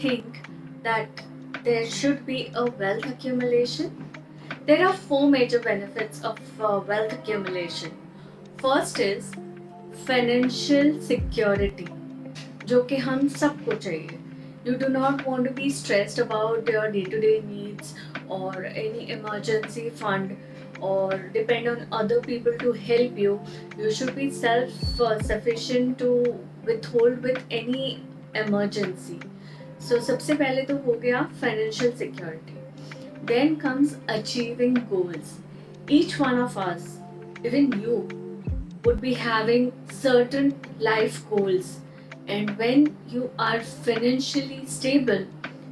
think that there should be a wealth accumulation? There are four major benefits of wealth accumulation. First is financial security, जो कि हम सबको चाहिए. You do not want to be stressed about your day-to-day needs or any emergency fund or depend on other people to help you. You should be self-sufficient to withhold with any emergency. So सबसे पहले तो हो गया financial security. Then comes achieving goals. Each one of us, even you, would be having certain life goals. And when you are financially stable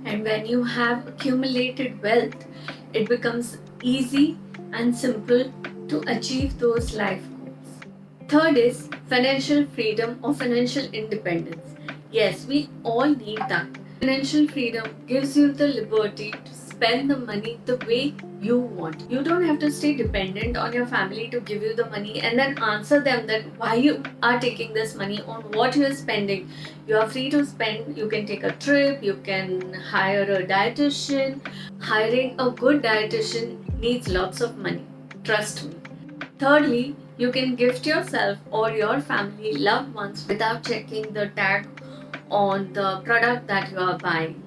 and when you have accumulated wealth, it becomes easy and simple to achieve those life goals. Third is financial freedom or financial independence. Yes, we all need that. Financial freedom gives you the liberty to spend the money the way you want. You don't have to stay dependent on your family to give you the money and then answer them that why you are taking this money, on what you are spending. You are free to spend. You can take a trip, you can hire a dietitian. Hiring a good dietitian needs lots of money. Trust me. Thirdly, you can gift yourself or your family loved ones without checking the tag on the product that you are buying.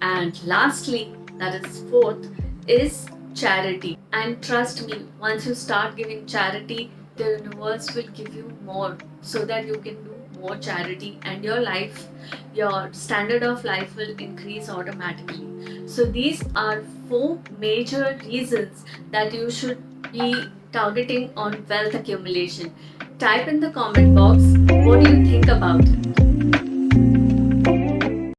And lastly, that is fourth, is charity. And trust me, once you start giving charity, the universe will give you more so that you can do more charity and your standard of life will increase automatically. So these are four major reasons that you should be targeting on wealth accumulation. Type in the comment box what do you think about it.